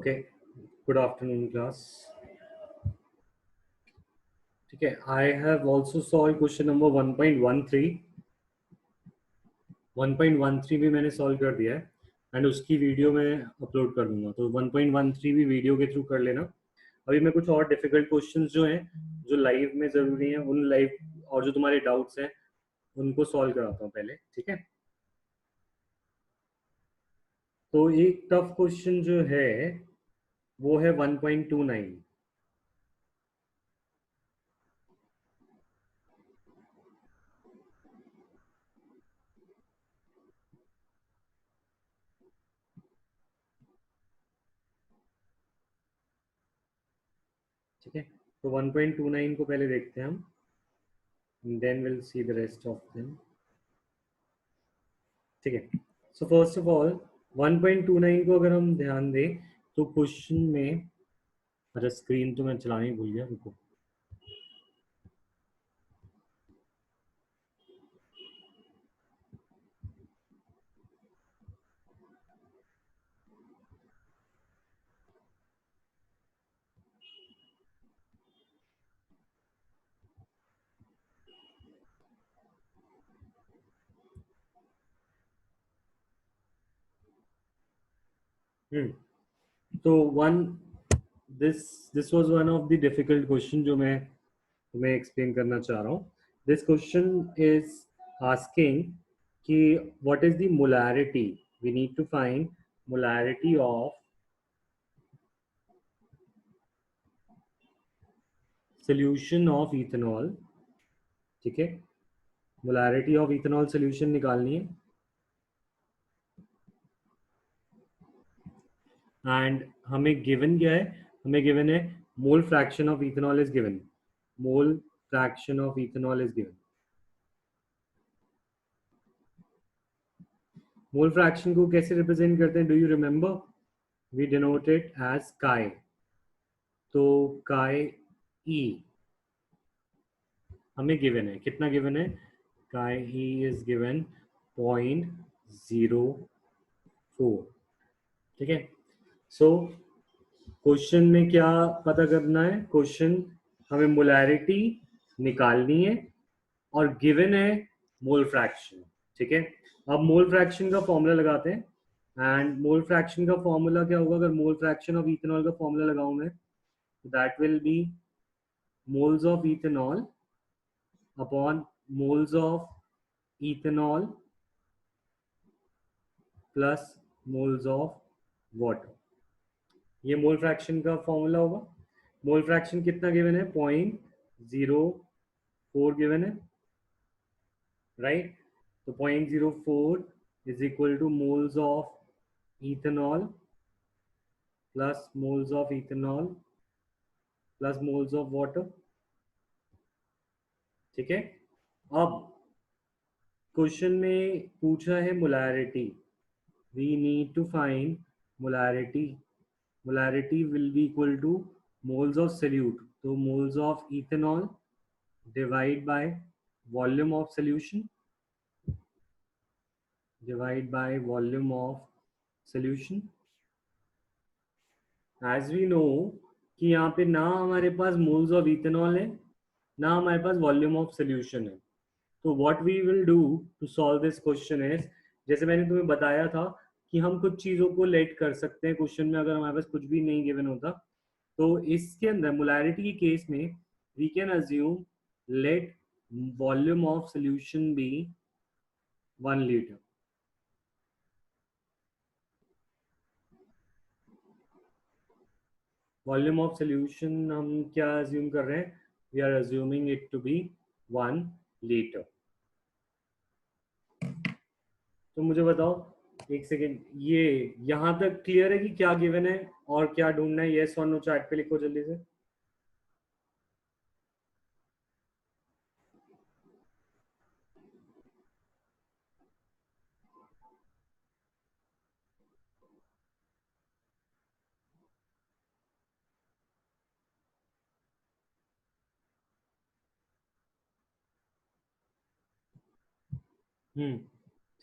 Okay, good afternoon, class. Okay, I have also solved question number 1.13. 1.13 भी मैंने solve कर दिया है एंड उसकी वीडियो मैं अपलोड कर दूंगा, तो 1.13 भी वीडियो के थ्रू कर लेना। अभी मैं कुछ और डिफिकल्ट क्वेश्चंस जो हैं जो लाइव में ज़रूरी हैं उन लाइव और जो तुम्हारे डाउट्स हैं उनको सॉल्व कराता हूँ पहले, ठीक है। तो एक टफ क्वेश्चन जो है वो है 1.29। ठीक है, तो 1.29 को पहले देखते हैं हम, then will see the rest of them. ठीक है, सो फर्स्ट ऑफ ऑल 1.29 को अगर हम ध्यान दें तो क्वेश्चन में, अच्छा स्क्रीन तो मैं चलाना ही भूल गया, रुको। तो one this this was one of the difficult question जो मैं तुम्हें एक्सप्लेन करना चाह रहा हूँ। दिस क्वेश्चन इज आस्किंग कि what is the molarity, we need to find molarity of solution of ethanol. ठीक है, मोलैरिटी ऑफ इथेनॉल सोल्यूशन निकालनी है एंड हमें गिवन क्या है, हमें गिवन है mole fraction of ethanol is given, mole fraction of ethanol is given. Mole fraction को कैसे रिप्रेजेंट करते हैं, do you remember? We denote it as chi. तो काई ई हमें गिवन है, कितना गिवन है? काई ई इज गिवन 0.04। ठीक है, सो क्वेश्चन में क्या पता करना है? क्वेश्चन हमें मोलैरिटी निकालनी है और गिवन है मोल फ्रैक्शन। ठीक है, अब मोल फ्रैक्शन का फॉर्मूला लगाते हैं एंड मोल फ्रैक्शन का फॉर्मूला क्या होगा? अगर मोल फ्रैक्शन ऑफ इथेनॉल का फॉर्मूला लगाऊं मैं, that will B moles of ethanol upon moles of ethanol plus moles of water. ये मोल फ्रैक्शन का फॉर्मूला होगा। मोल फ्रैक्शन कितना गिवन है? 0.04 गिवन है, राइट? तो 0.04 is equal to moles of ethanol plus moles of ethanol plus moles of water. ठीक है, अब क्वेश्चन में पूछा है molarity, we need to find molarity. Molarity will be equal to moles of solute, तो moles of ethanol divide by volume of solution, divide by volume of solution. As we know कि यहाँ पे ना हमारे पास moles of ethanol है ना हमारे पास volume of solution है। तो what we will do to solve this question is, जैसे मैंने तुम्हें बताया था कि हम कुछ चीज़ों को लेट कर सकते हैं क्वेश्चन में अगर हमारे पास कुछ भी नहीं गिवन होता। तो इसके अंदर मोलैरिटी के केस में we can assume let volume of solution be 1 litre. Volume of solution हम क्या अज्यूम कर रहे हैं? We are assuming it to be 1 litre. तो मुझे बताओ, एक सेकेंड, ये यहाँ तक क्लियर है कि क्या गिवन है और क्या ढूंढना है? यस और नो चैट पे लिखो जल्दी से।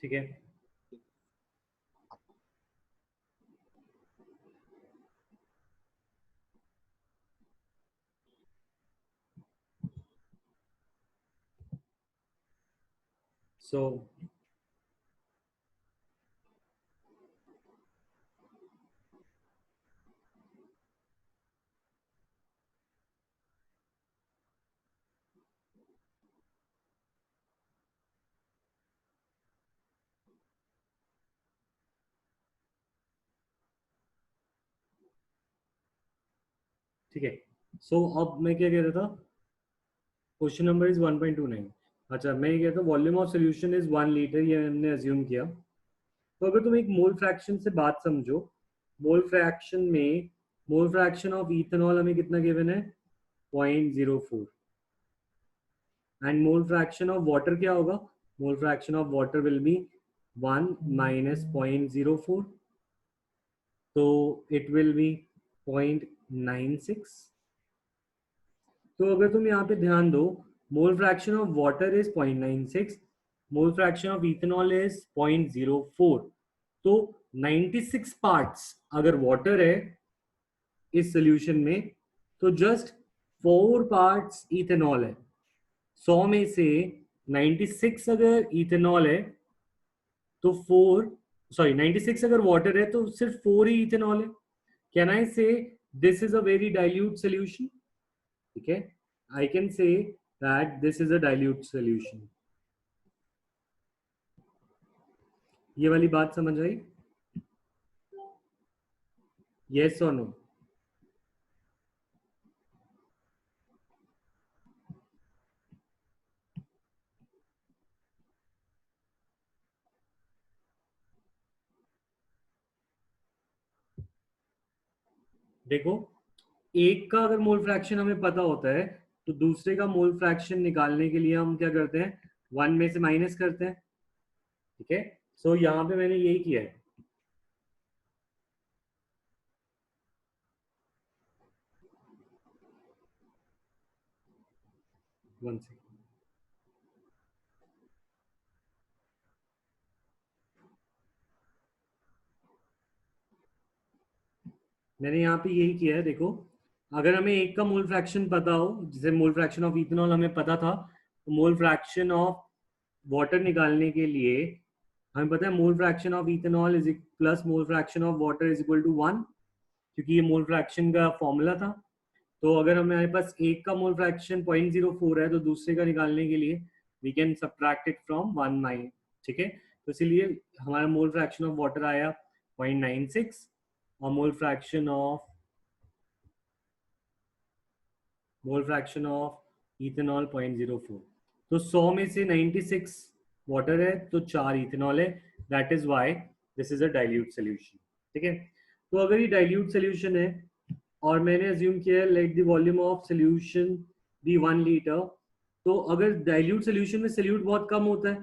ठीक है, सो ठीक है। सो अब मैं क्या कह रहा था, क्वेश्चन नंबर इज 1.29। अच्छा, मैं ये कहता हूँ volume of solution is 1 litre, ये हमने अज्यूम किया। तो अगर तुम एक मोल फ्रैक्शन से बात समझो, मोल फ्रैक्शन में मोल फ्रैक्शन ऑफ इथेनॉल हमें कितना गिवन है, 0.04। And mole fraction of water क्या होगा, मोल fraction of water will B 1 minus 0.04, तो इट विल बी 0.96। तो अगर तुम यहाँ पे ध्यान दो, मोल fraction of water is 0.96, mole fraction of ethanol is 0.04। तो 96 पार्ट्स अगर वाटर है इस सोल्यूशन में, तो जस्ट 4 पार्ट्स इथेनॉल है। 100 में से 96 अगर इथेनॉल है तो 4, सॉरी 96 अगर वाटर है तो सिर्फ 4 ही इथेनॉल है। कैन आई से this is a very dilute solution? ठीक है, I can say that this is a dilute solution. ये वाली बात समझ आई? यस और नो? देखो, एक का अगर मोल फ्रैक्शन हमें पता होता है तो दूसरे का मोल फ्रैक्शन निकालने के लिए हम क्या करते हैं, 1 में से माइनस करते हैं। ठीक है, सो यहाँ पे मैंने यही किया है। वन सेकेंड, मैंने यहाँ पे यही किया है। देखो, अगर हमें एक का मोल फ्रैक्शन पता हो, जैसे मोल फ्रैक्शन ऑफ इथेनॉल हमें पता था, तो मोल फ्रैक्शन ऑफ वाटर निकालने के लिए हमें पता है mole fraction of ethanol is plus mole fraction of water is equal to 1, क्योंकि ये मोल फ्रैक्शन का फॉर्मूला था। तो अगर हमारे पास एक का मोल फ्रैक्शन 0.04 है तो दूसरे का निकालने के लिए we can subtract it from 1 9। ठीक है, तो इसीलिए हमारा मोल फ्रैक्शन ऑफ वाटर आया 0.96 और मोल फ्रैक्शन ऑफ इथेनॉल 0.04। तो 100 में से 96 वाटर है तो 4 इथेनॉल है, that is why this is a dilute solution. ठीक है, तो अगर ये डाइल्यूट सोल्यूशन है और मैंने अज्यूम किया है let the volume of solution be 1 litre, तो अगर डाइल्यूट सोल्यूशन में सोल्यूट बहुत कम होता है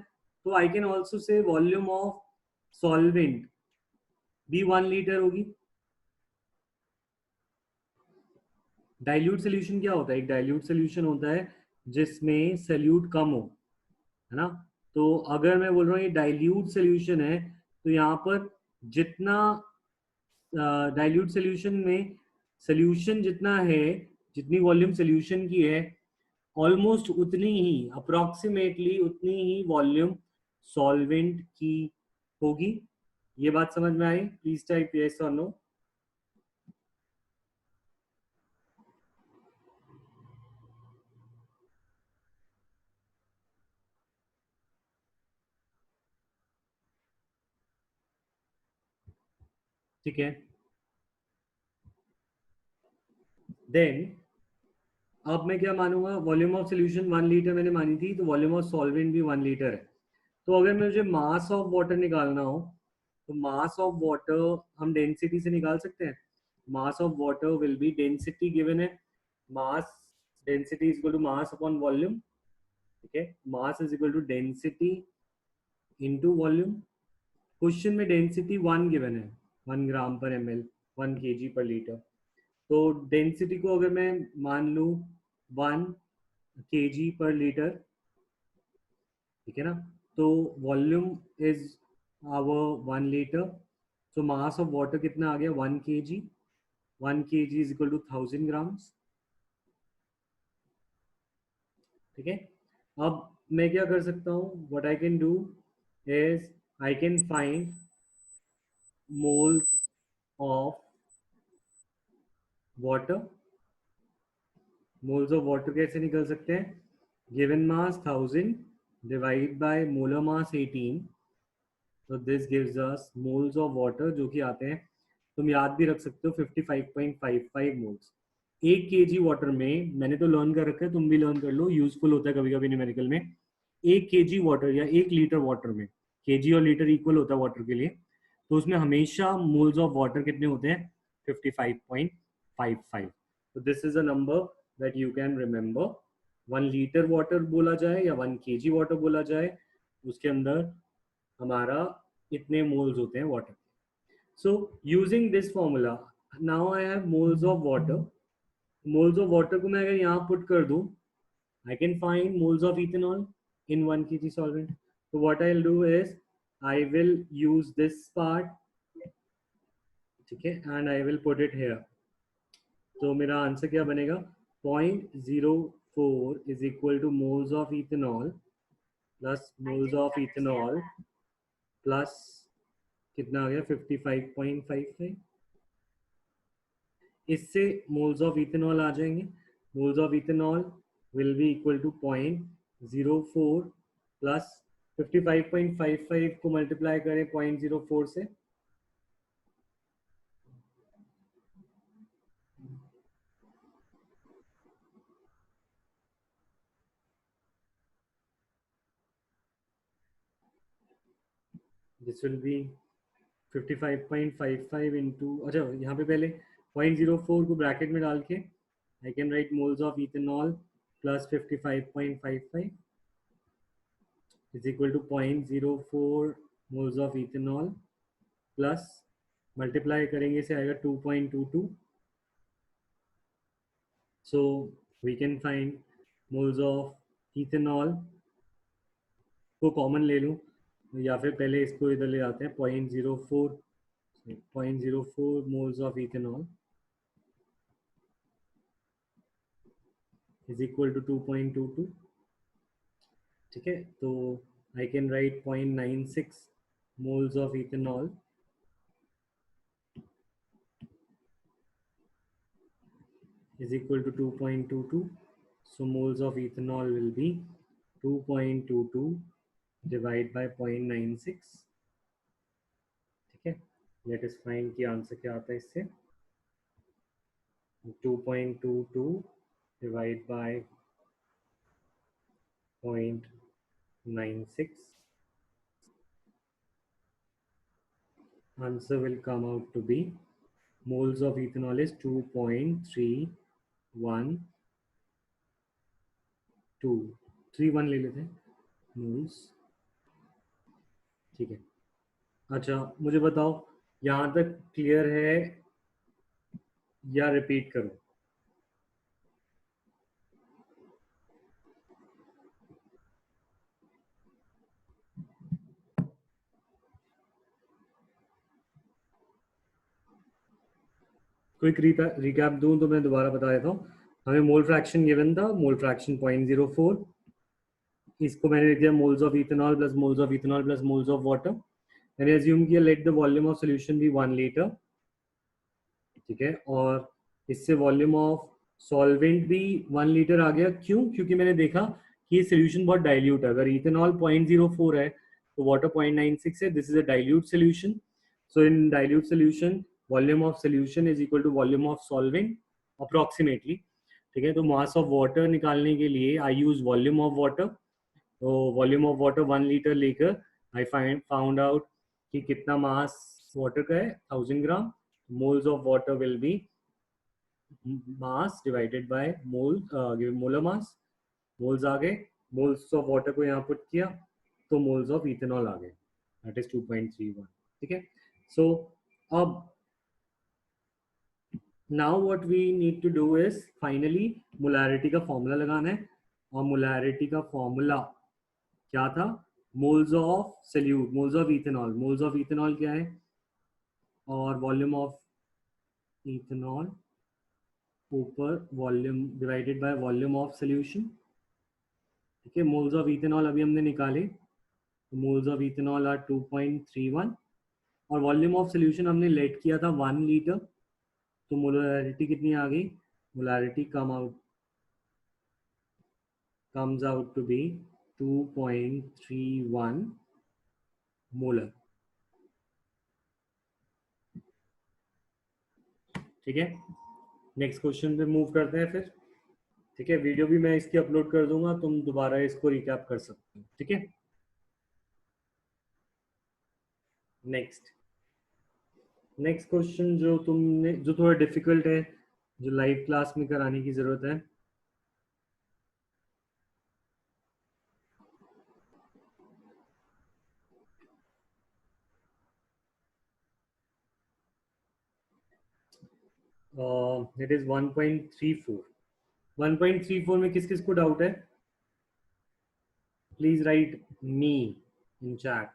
तो I can also say volume of solvent भी 1 लीटर होगी। डाइल्यूट सोल्यूशन क्या होता है, एक डाइल्यूट सोल्यूशन होता है जिसमें सोल्यूट कम हो, है ना। तो अगर मैं बोल रहा हूँ ये डाइल्यूट सोल्यूशन है, तो यहाँ पर जितना डाइल्यूट सोल्यूशन में सोल्यूशन जितना है, जितनी वॉल्यूम सोल्यूशन की है, ऑलमोस्ट उतनी ही, अप्रोक्सीमेटली उतनी ही वॉल्यूम सॉल्वेंट की होगी। ये बात समझ में आई? प्लीज टाइप यस और नो। ठीक है, देन अब मैं क्या मानूंगा, वॉल्यूम ऑफ सोल्यूशन 1 लीटर मैंने मानी थी, तो वॉल्यूम ऑफ सॉल्वेंट भी 1 लीटर है। तो अगर मुझे मास ऑफ वाटर निकालना हो तो मास ऑफ वाटर हम डेंसिटी से निकाल सकते हैं। Mass of water will be, density given है, mass density is equal to mass upon volume. ठीक है, mass is equal to density into volume. Question में डेंसिटी 1 गिवन है, 1 ग्राम पर ml, 1 kg पर लीटर। तो डेंसिटी को अगर मैं मान लूँ 1 kg पर लीटर, ठीक है ना, तो volume is our 1 litre. So mass of water कितना आ गया, 1 kg। 1 kg is equal to 1000 grams. ठीक है, अब मैं क्या कर सकता हूँ, what I can do is I can find moles of water. Moles of water कैसे निकल सकते हैं, given mass 1000 divide by molar mass 18, तो this gives us moles of water जो कि आते हैं, तुम याद भी रख सकते हो 55.55 मोल्स। 1 kg वाटर में, मैंने तो लर्न कर रखा है, तुम भी लर्न कर लो, यूजफुल होता है कभी कभी न्यूमेरिकल में। 1 kg वाटर या 1 लीटर वाटर में, केजी और लीटर इक्वल होता है वाटर के लिए, तो उसमें हमेशा मोल्स ऑफ वाटर कितने होते हैं, 55.55। तो this is a number that you can remember. 1 litre water बोला जाए या 1 kg वाटर बोला जाए, उसके अंदर हमारा इतने मोल्स होते हैं water. So using this formula, now I have moles of water. Moles of water को मैं अगर यहाँ पुट कर दूं, I can find moles of ethanol in 1 kg solvent. So what I'll do is I will use this part, okay, and I will put it here. तो मेरा answer क्या बनेगा, 0.04 is equal to moles of ethanol plus moles of ethanol plus कितना आ गया 55.55। इससे moles of ethanol आ जाएंगे। Moles of ethanol will be equal to 0.04 plus 55.55 को मल्टीप्लाई करें 0.04 से, दिस विल बी 55.55 इंटू, अच्छा यहाँ पे पहले 0.04 को ब्रैकेट में डाल के I can write moles of ethanol plus 55.55 is equal to 0.04 moles of ethanol plus multiply करेंगे से आएगा 2.22। So we can find moles of ethanol को कॉमन ले लूँ, या फिर पहले इसको इधर ले आते हैं, 0.04 moles of ethanol is equal to 2.22। ठीक है, तो I can write 0.96 moles of ethanol is equal to 2.22. So moles of ethanol will be 2.22 divided by 0.96। ठीक है, लेट अस फाइंड कि आंसर क्या आता है इससे, 2.22 divided by 0.96, answer will come out to be moles of ethanol is 2.312 ले लेते हैं मोल्स। ठीक है, अच्छा मुझे बताओ यहाँ तक क्लियर है या रिपीट करूं, क्विक रिकैप दूं तो मैं दोबारा बता देता हूँ। हमें मोल फ्रैक्शन गिवन था, मोल फ्रैक्शन 0.04, इसको मैंने लिख दिया moles of ethanol plus moles of ethanol plus moles of water. मैंने अज्यूम किया let the volume of solution be 1 litre. ठीक है, और इससे वॉल्यूम ऑफ सॉल्वेंट भी 1 लीटर आ गया। क्यों, क्योंकि मैंने देखा कि ये सोल्यूशन बहुत डाइल्यूट है। अगर इथेनॉल 0.04 है तो वाटर 0.96 है, this is a dilute solution. So in dilute solution volume of solution is equal to volume of solvent approximately. ठीक है, तो मास ऑफ वाटर निकालने के लिए I use volume of water. तो वॉल्यूम ऑफ वाटर 1 लीटर लेकर I found out कि कितना मास वाटर का है, 1000 gram. Moles of water will be mass divided by mole, molar mass. Moles आ गए, मोल्स ऑफ वाटर को यहाँ पुट किया तो मोल्स ऑफ इथेनॉल आ गए, दैट इज 2.31। ठीक है, सो अब now what we need to do is finally molarity का फॉर्मूला लगाना है। और मोलैरिटी का फॉर्मूला क्या था, moles of solute, moles of ethanol. Moles of ethanol क्या है, और वॉल्यूम ऑफ इथेनॉल ऊपर volume divided by volume of solution. ठीक है, मोल्स ऑफ इथेनॉल अभी हमने निकाले, मोल्स ऑफ इथेनॉल आर 2.31 और वॉल्यूम ऑफ सोल्यूशन हमने लेट किया था 1 लीटर, तो मोलरिटी कितनी आ गई, molarity comes out to be 2.31 molar. ठीक है, नेक्स्ट क्वेश्चन पे मूव करते हैं फिर। ठीक है, वीडियो भी मैं इसकी अपलोड कर दूंगा, तुम दोबारा इसको रिकैप कर सकते हो। ठीक है, नेक्स्ट नेक्स्ट क्वेश्चन जो तुमने, जो थोड़ा डिफिकल्ट है, जो लाइव क्लास में कराने की जरूरत है। It is 1.34। 1.34 में किस किस को डाउट है, please right me in chat.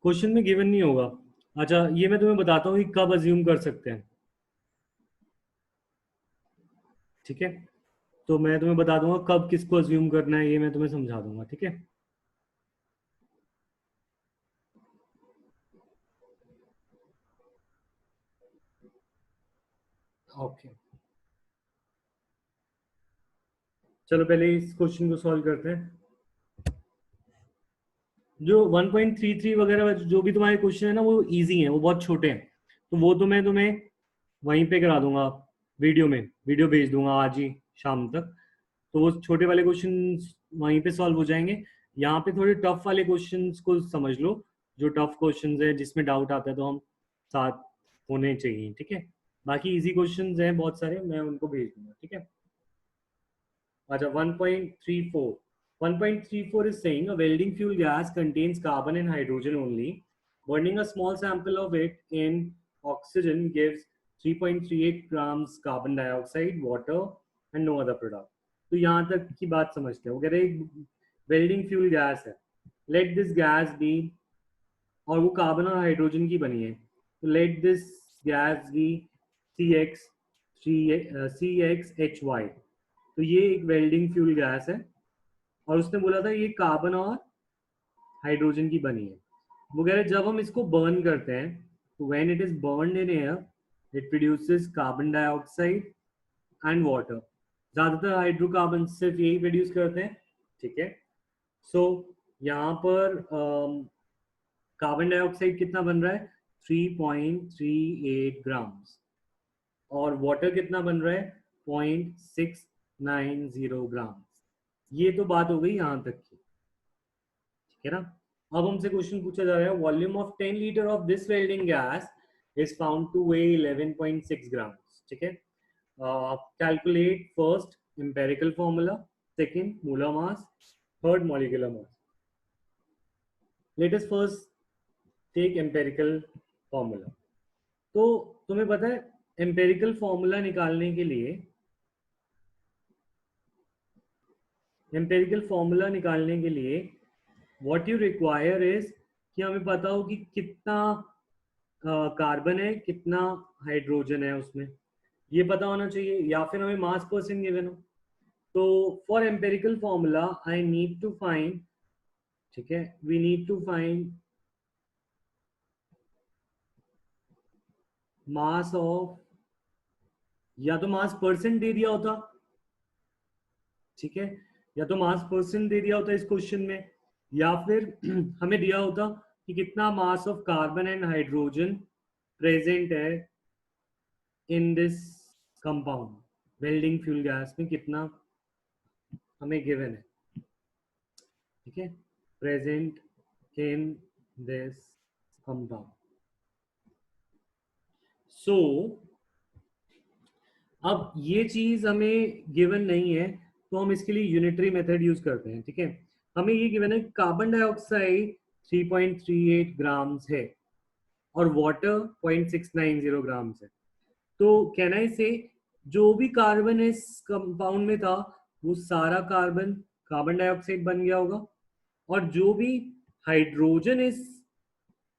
Question में गिवन नहीं होगा। अच्छा, ये मैं तुम्हें बताता हूँ कि कब अज्यूम कर सकते हैं। ठीक है, तो मैं तुम्हें बता दूंगा कब किसको अज्यूम करना है, ये मैं तुम्हें समझा दूंगा। ठीक है, ओके, चलो पहले इस क्वेश्चन को सॉल्व करते हैं। जो 1.33 वगैरह जो भी तुम्हारे क्वेश्चन है ना, वो इजी है, वो बहुत छोटे हैं, तो वो तो मैं तुम्हें वहीं पे करा दूंगा, वीडियो में वीडियो भेज दूंगा आज ही शाम तक। तो वो छोटे वाले क्वेश्चन वहीं पे सॉल्व हो जाएंगे। यहाँ पे थोड़े टफ वाले क्वेश्चंस को समझ लो, जो टफ क्वेश्चंस है जिसमें डाउट आता है तो हम साथ होने चाहिए। ठीक है, बाकी इजी क्वेश्चंस हैं बहुत सारे, मैं उनको भेज दूंगा। ठीक है, अच्छा 1.34, 1.34 is saying a welding fuel gas contains carbon and hydrogen only. Burning a small sample of it in oxygen gives 3.38 grams carbon dioxide, water and no other product. तो यहाँ तक की बात समझते हैं। वो कह रहे हैं वेल्डिंग फ्यूल गैस है, लेट दिस गैस बी, और वो कार्बन और हाइड्रोजन की बनी है, तो let this gas be CX3 CXHY। तो ये एक वेल्डिंग फ्यूल गैस है, और उसने बोला था ये कार्बन और हाइड्रोजन की बनी है। वो कह रहे जब हम इसको बर्न करते हैं, तो when it is burned in air it produces carbon dioxide and water. ज्यादातर हाइड्रोकार्बन सिर्फ यही प्रोड्यूस करते हैं। ठीक है, सो यहाँ पर कार्बन डाइऑक्साइड कितना बन रहा है, 3.38 ग्राम्स, और वाटर कितना बन रहा है, 0.690 ग्राम्स। ये तो बात हो गई यहाँ तक की। ठीक है ना, अब हमसे क्वेश्चन पूछा जा रहा है वॉल्यूम ऑफ 10 लीटर of this welding gas is found to weigh 11.6 grams. ठीक है, calculate first empirical formula, second molar mass, third molecular mass. Let us first take empirical formula. तो तुम्हें पता है एम्पेरिकल फॉर्मूला निकालने के लिए, एम्पेरिकल फॉर्मूला निकालने के लिए व्हाट यू रिक्वायर इज कि हमें पता हो कि कितना कार्बन है, कितना हाइड्रोजन है उसमें, ये पता होना चाहिए, या फिर हमें मास परसेंट गिवन हो। तो for empirical formula I need to find, ठीक है, we need to find mass of, या तो मास परसेंट दे दिया होता, ठीक है, या तो मास परसेंट दे दिया होता इस क्वेश्चन में, या फिर हमें दिया होता कि कितना mass of carbon and hydrogen present है in this compound, welding fuel gas में कितना हमें गिवन है। ठीक है, present in this compound. So अब ये चीज हमें गिवन नहीं है, तो हम इसके लिए यूनिटरी मेथड यूज करते हैं। ठीक है, हमें ये गिवन है कार्बन डाइऑक्साइड 3.38 ग्राम्स है और वाटर 0.690 ग्राम्स है। तो कहना है से जो भी कार्बन इस कंपाउंड में था वो सारा कार्बन कार्बन डाइऑक्साइड बन गया होगा, और जो भी हाइड्रोजन इस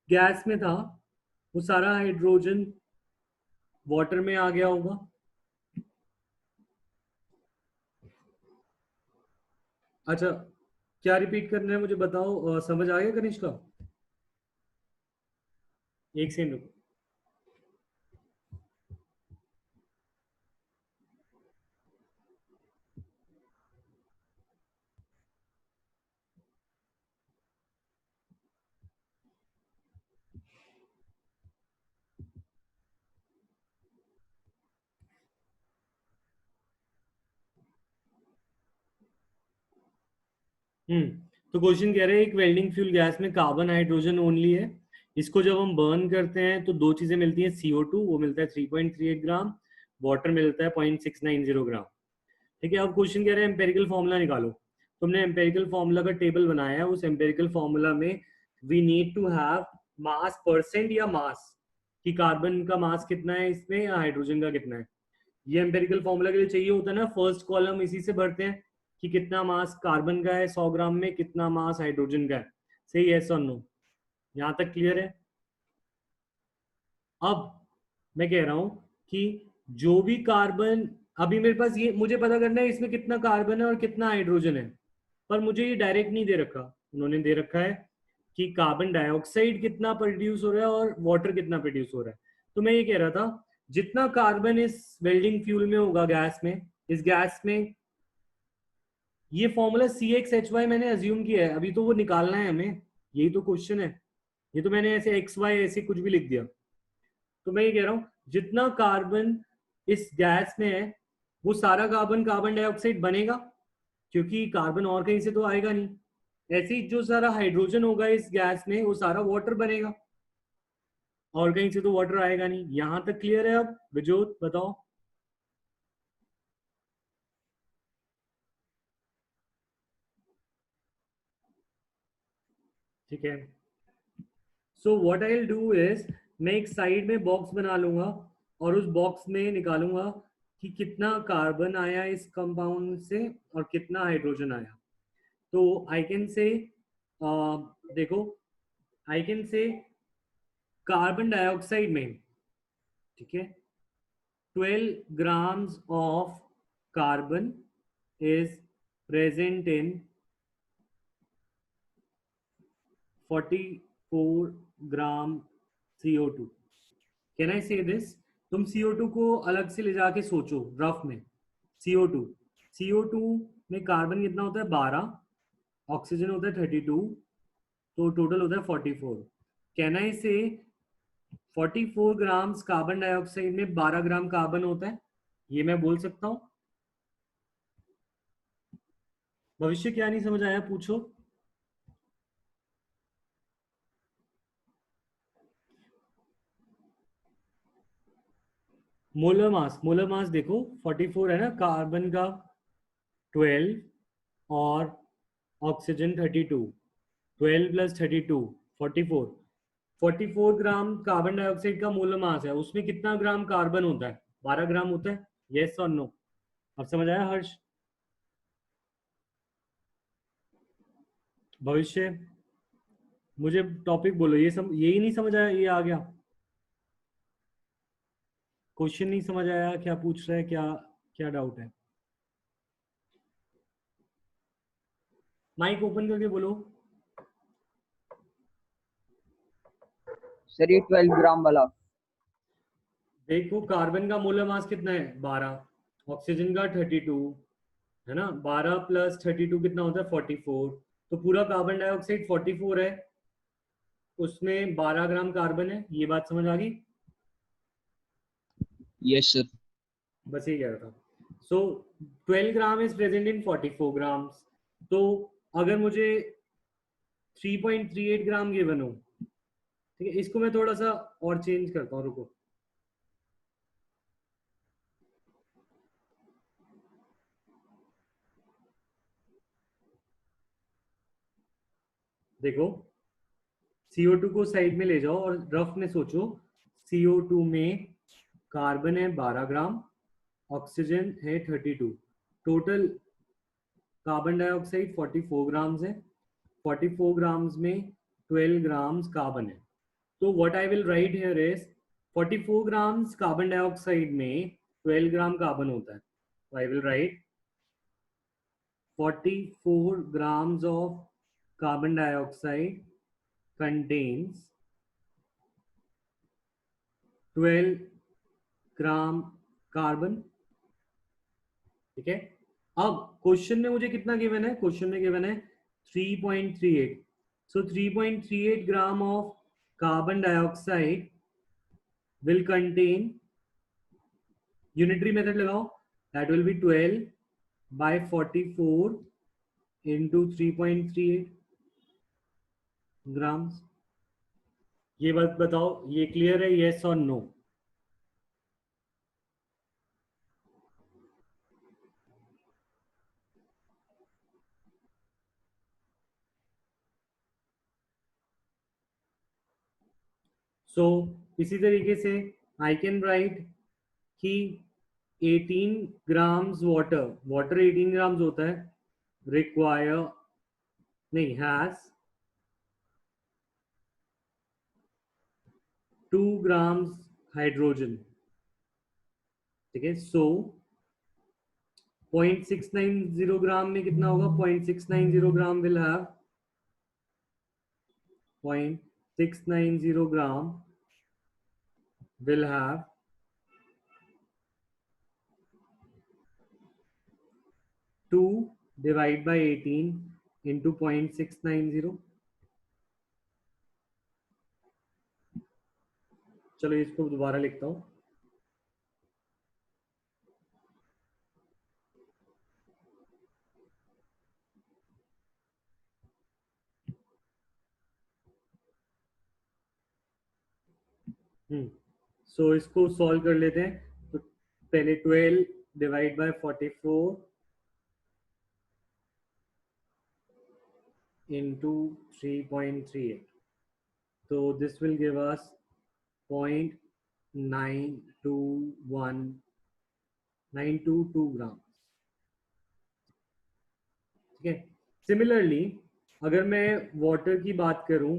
गैस में था, वो सारा हाइड्रोजन वाटर में आ गया होगा। अच्छा, क्या रिपीट करना है मुझे बताओ, समझ आ गया कनिष्का? एक सेकंड रुको। तो क्वेश्चन कह रहे हैं एक वेल्डिंग फ्यूल गैस में कार्बन हाइड्रोजन ओनली है, इसको जब हम बर्न करते हैं तो दो चीजें मिलती हैं, CO2 वो मिलता है 3.38 ग्राम, वाटर मिलता है 0.690 ग्राम। ठीक है, अब क्वेश्चन कह रहे हैं एम्पेरिकल फॉर्मूला निकालो। तुमने एम्पेरिकल फॉर्मूला का टेबल बनाया है, उस एम्पेरिकल फॉर्मूला में we need to have mass percent या मास, कि कार्बन का मास कितना है इसमें या हाइड्रोजन का कितना है। ये एम्पेरिकल फॉर्मूला के लिए चाहिए होता है ना, फर्स्ट कॉलम इसी से भरते हैं कि कितना मास कार्बन का है 100 ग्राम में, कितना मास हाइड्रोजन का है। सही, यस और नो? यहाँ तक क्लियर है? अब मैं कह रहा हूं कि जो भी कार्बन, अभी मेरे पास ये मुझे पता करना है इसमें कितना कार्बन है और कितना हाइड्रोजन है, पर मुझे ये डायरेक्ट नहीं दे रखा, उन्होंने दे रखा है कि कार्बन डाइऑक्साइड कितना प्रोड्यूस हो रहा है और वाटर कितना प्रोड्यूस हो रहा है। तो मैं ये कह रहा था जितना कार्बन इस वेल्डिंग फ्यूल में होगा गैस में, इस गैस में, ये फॉर्मूला CXHY मैंने अज्यूम किया है, अभी तो वो निकालना है हमें, यही तो क्वेश्चन है। ये तो मैंने ऐसे XY ऐसे कुछ भी लिख दिया। तो मैं ये कह रहा हूं जितना कार्बन इस गैस में है वो सारा कार्बन कार्बन डाइऑक्साइड बनेगा, क्योंकि कार्बन और कहीं से तो आएगा नहीं। ऐसे ही जो सारा हाइड्रोजन होगा इस गैस में वो सारा वाटर बनेगा, और कहीं से तो वाटर आएगा नहीं। यहां तक क्लियर है? अब विजोत बताओ। ठीक है, so what I will do is, मैं एक साइड में बॉक्स बना लूंगा और उस बॉक्स में निकालूंगा कि कितना कार्बन आया इस कंपाउंड से और कितना हाइड्रोजन आया। तो आई कैन से, देखो, I can say carbon dioxide में, ठीक है, 12 grams of carbon is present in 44 gram CO2। Can I से दिस? तुम CO2 को अलग से ले जाके सोचो रफ में। CO2, CO2 में कार्बन कितना होता है? 12, ऑक्सीजन होता है 32, तो टोटल होता है 44। कैन आई से 44 ग्राम्स कार्बन डाइऑक्साइड में 12 ग्राम कार्बन होता है? ये मैं बोल सकता हूँ। भविष्य क्या नहीं समझ आया पूछो। मोलर मास देखो 44 है ना कार्बन का, 12 और oxygen 32, 12 plus 32 44। 44 gram carbon dioxide का मोलर मास है, उसमें कितना ग्राम कार्बन होता है? 12 ग्राम होता है। यस और नो? अब समझ आया हर्ष? भविष्य, मुझे टॉपिक बोलो, यही नहीं समझ आया, ये आ गया क्वेश्चन नहीं समझ आया, क्या पूछ रहा है, क्या क्या डाउट है? माइक ओपन करके बोलो। सर ये 12 ग्राम वाला। देखो कार्बन का मोलर मास कितना है? 12, ऑक्सीजन का 32, है ना? 12 प्लस 32 कितना होता है? 44। तो पूरा कार्बन डाइऑक्साइड 44 है, उसमें 12 ग्राम कार्बन है। ये बात समझ आ गई? Yes sir. बस ये कह रहा था। सो 12 gram is present in 44 grams. तो अगर मुझे 3.38 ग्राम गिवन हो, ठीक है, इसको मैं थोड़ा सा और चेंज करता हूँ, रुको। देखो, CO2 को साइड में ले जाओ और रफ में सोचो। CO2 में कार्बन है 12 ग्राम, ऑक्सीजन है 32, टोटल कार्बन डाइऑक्साइड 44 ग्राम्स है। 44 ग्राम्स में 12 ग्राम्स कार्बन है। तो what I will write here is 44 grams carbon dioxide में 12 ग्राम कार्बन होता है, तो I will write 44 grams of carbon dioxide contains 12 gram carbon. ठीक है, अब क्वेश्चन में मुझे कितना गिवन है, क्वेश्चन में गिवन है 3.38, so 3.38 gram of carbon dioxide will contain, unitary method लगाओ, that will be 12 by 44 into 3.38 grams. ये बात बताओ, ये क्लियर है, येस और नो? सो इसी तरीके से आई कैन राइट कि 18 ग्राम्स वाटर, वाटर 18 ग्राम्स होता है, रिक्वायर नहीं हैज 2 ग्राम्स हाइड्रोजन। ठीक है, सो 0.690 ग्राम में कितना होगा, 0.690 gram will have 0.690 gram will have 2 divide by 18 into 0.690। चलो इसको दोबारा लिखता हूँ, सो इसको सॉल्व कर लेते हैं। तो पहले 12 divide by 44 into 3.38, so this will give us 0.921922 ग्राम। ठीक है, सिमिलरली अगर मैं वाटर की बात करूं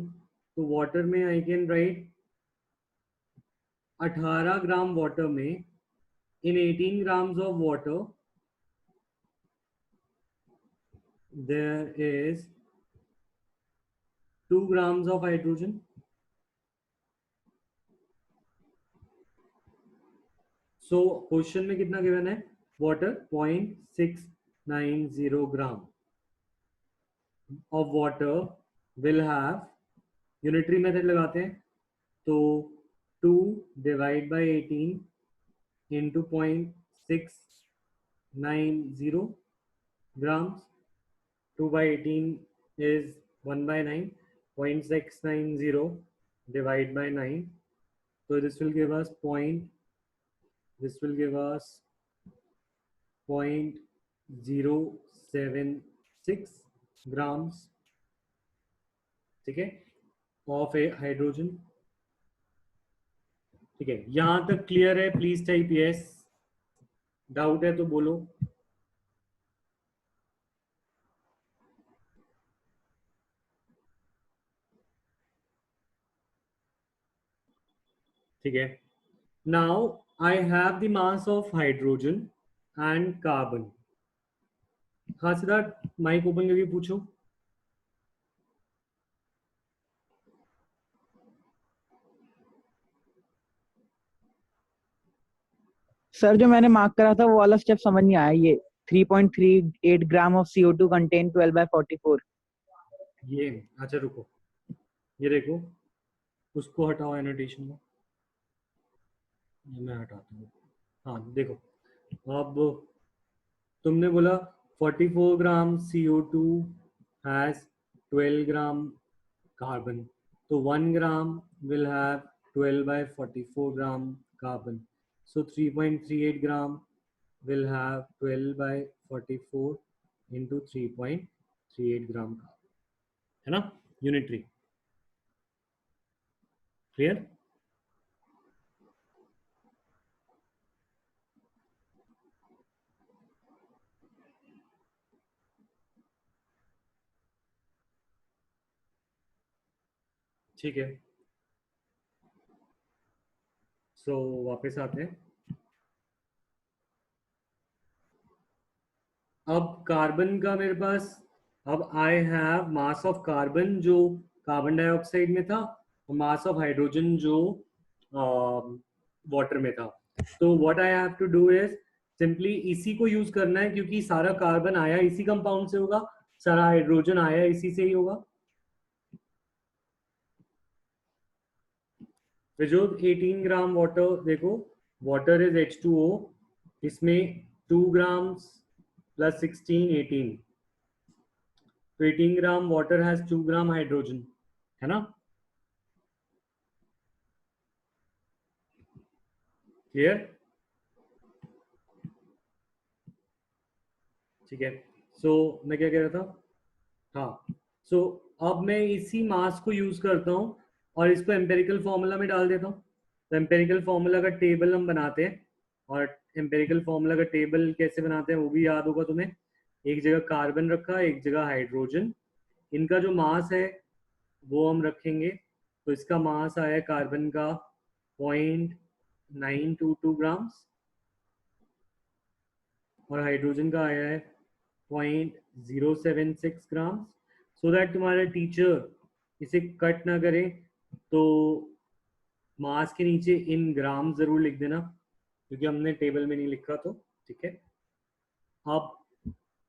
तो वाटर में आई कैन राइट 18 ग्राम वाटर में, in 18 grams of water there is 2 grams of hydrogen। So question में कितना गिवन है, water 0.690 gram of water will have, unitary method लगाते हैं, तो 2 divide by 18 into 0.690 grams, 2 by 18 is 1 by 9, 0.690 divide by 9, so this will give us 0.076 grams। ठीक है, of A hydrogen. ठीक है, यहां तक क्लियर है? प्लीज टाइप यस, डाउट है तो बोलो। ठीक है, now I have the mass of hydrogen and carbon. हाँ सिद्धार्थ, माइक ओपन करके पूछो। सर जो मैंने मार्क करा था वो वाला स्टेप समझ नहीं आया। ये 3.38 gram of CO2 contain 12 by 44। ये अच्छा रुको, ये देखो, उसको हटाओ एनोटेशन में, ये मैं हटाता हूँ। हाँ देखो, अब तुमने बोला 44 ग्राम CO2 हैज 12 ग्राम कार्बन, तो 1 gram will have 12 by 44 gram carbon, so 3.38 gram will have 12 by 44 into 3.38 gram carbon, है ना, यूनिटरी। क्लियर? ठीक है, सो वापस आते हैं। अब कार्बन का मेरे पास, अब I have mass of carbon जो कार्बन डाइऑक्साइड में था, और मास ऑफ हाइड्रोजन जो वाटर में था। तो what I have to do is simply इसी को यूज करना है, क्योंकि सारा कार्बन आया इसी कंपाउंड से होगा, सारा हाइड्रोजन आया इसी से ही होगा। जो 18 ग्राम वाटर, देखो वाटर इज H2O, इसमें 2 ग्राम्स प्लस 16 18, तो 18 gram water has 2 gram hydrogen, है ना? क्लियर? ठीक है। सो मैं क्या कह रहा था, हाँ, सो अब मैं इसी मास को यूज करता हूँ और इसको एम्पेरिकल फॉर्मूला में डाल देता हूँ। तो एम्पेरिकल फॉर्मूला का टेबल हम बनाते हैं, और एम्पेरिकल फॉर्मूला का टेबल कैसे बनाते हैं वो भी याद होगा तुम्हें। एक जगह कार्बन रखा, एक जगह हाइड्रोजन, इनका जो मास है वो हम रखेंगे। तो इसका मास आया कार्बन का 0.922 ग्राम्स, और हाइड्रोजन का आया है 0.076 ग्राम्स। सो दैट तुम्हारा टीचर इसे कट ना करे, तो मास के नीचे इन ग्राम जरूर लिख देना, क्योंकि हमने टेबल में नहीं लिखा। तो ठीक है। अब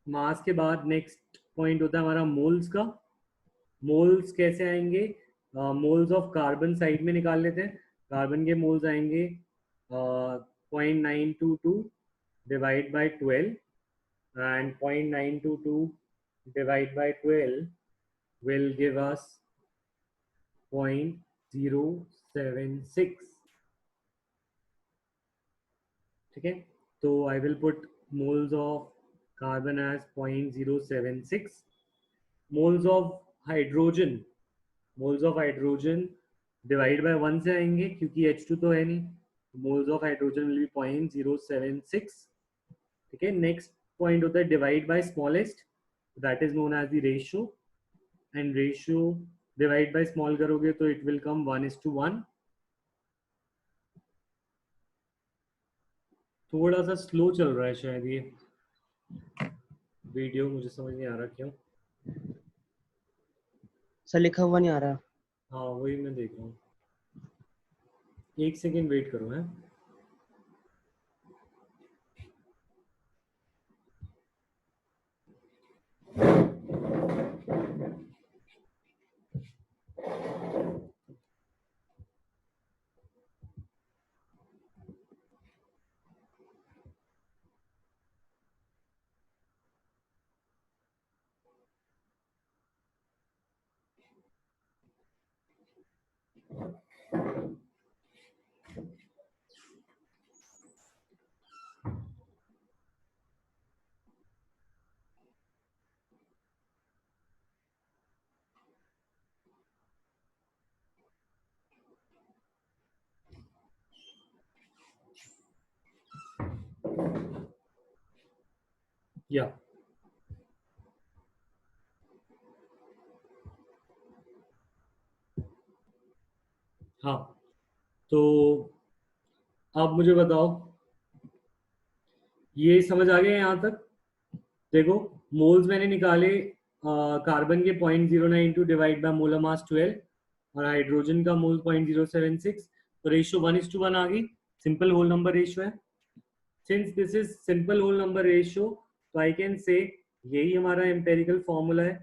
मास के बाद नेक्स्ट पॉइंट होता है हमारा मोल्स का। मोल्स कैसे आएंगे? मोल्स ऑफ कार्बन साइड में निकाल लेते हैं। कार्बन के मोल्स आएंगे 0.922 divide by 12, and 0.922 divided by 12 will give us 0.076. ठीक है, तो I will put moles of carbon as 0.076. moles of hydrogen, moles of hydrogen divide by 1 से आएंगे, क्योंकि H2 तो है नहीं, moles of hydrogen will be 0.076. ठीक है, नेक्स्ट पॉइंट होता है divide by smallest, that is known as the ratio, and ratio divide by small करोगे तो इट विल कम 1:1। थोड़ा सा स्लो चल रहा है शायद ये वीडियो, मुझे समझ नहीं आ रहा क्यों। सर लिखा हुआ नहीं आ रहा। हाँ वही मैं देख रहा हूँ, एक सेकेंड वेट करो है। या हाँ, तो अब मुझे बताओ, ये समझ आ गया यहाँ तक? देखो मोल्स मैंने निकाले कार्बन के 0.092 डिवाइड बाय मोलर मास 12, और हाइड्रोजन का मोल 0.076, तो रेशियो 1:1 आ गई। सिंपल होल नंबर रेशियो है। Since this is simple whole number ratio, तो आई कैन से यही हमारा एम्पेरिकल फॉर्मूला है।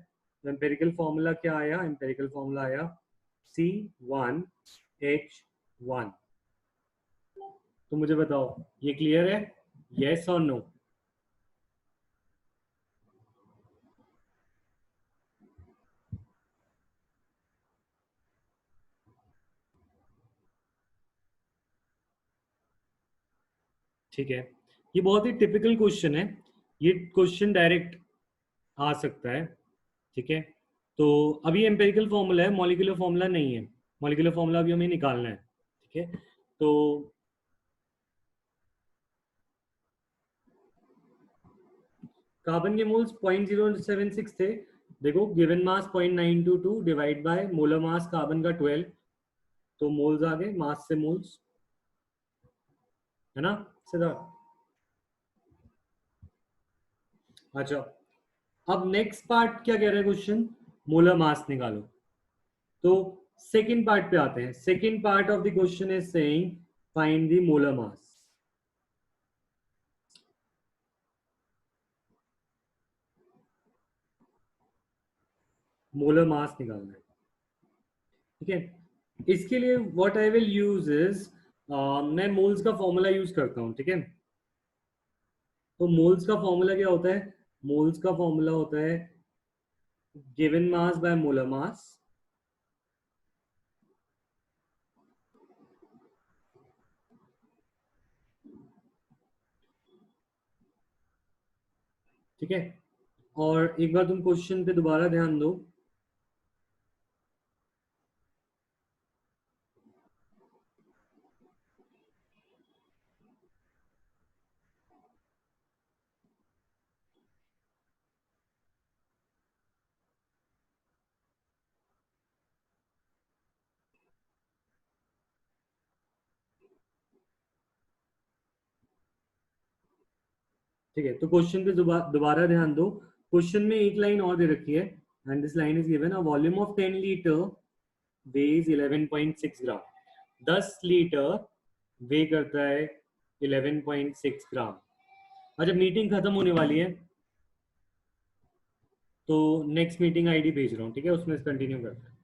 तो एम्पेरिकल फॉर्मूला क्या आया? एम्पेरिकल फॉर्मूला आया C1H1। तो मुझे बताओ ये क्लियर है, यस और नो? ठीक है, ये बहुत ही टिपिकल क्वेश्चन है, ये क्वेश्चन डायरेक्ट आ सकता है। ठीक है, तो अभी एम्पेरिकल फॉर्मूला है, मॉलिक्यूलर फॉर्मूला नहीं है। मॉलिक्यूलर फॉर्मूला अभी हमें निकालना है। ठीक है, तो कार्बन के मोल्स 0.076 थे। देखो given mass 0.922 divide by molar mass carbon का 12, तो मोल्स आ गए, मास से मोल्स। है ना सिद्धार्थ? अच्छा, अब नेक्स्ट पार्ट क्या कह रहा है क्वेश्चन, मोलर मास निकालो। तो सेकंड पार्ट पे आते हैं। Second part of the question is saying find the molar mass. Molar mass निकालना है, ठीक है। इसके लिए what I will use is, मैं मोल्स का फॉर्मूला यूज करता हूं, ठीक है। तो मोल्स का फॉर्मूला क्या होता है, मोल्स का फॉर्मूला होता है गिवन मास बाय मोलर मास, ठीक है। और एक बार तुम क्वेश्चन पे दोबारा ध्यान दो। ठीक है, तो क्वेश्चन पे दोबारा ध्यान दो। क्वेश्चन में एक लाइन और दे रखी है, and this line is given, a volume of 10 litre weighs 11.6 gram. 10 litre weigh करता है 11.6 ग्राम। अच्छा, मीटिंग खत्म होने वाली है, तो नेक्स्ट मीटिंग आईडी भेज रहा हूँ, ठीक है, उसमें कंटिन्यू करते हैं।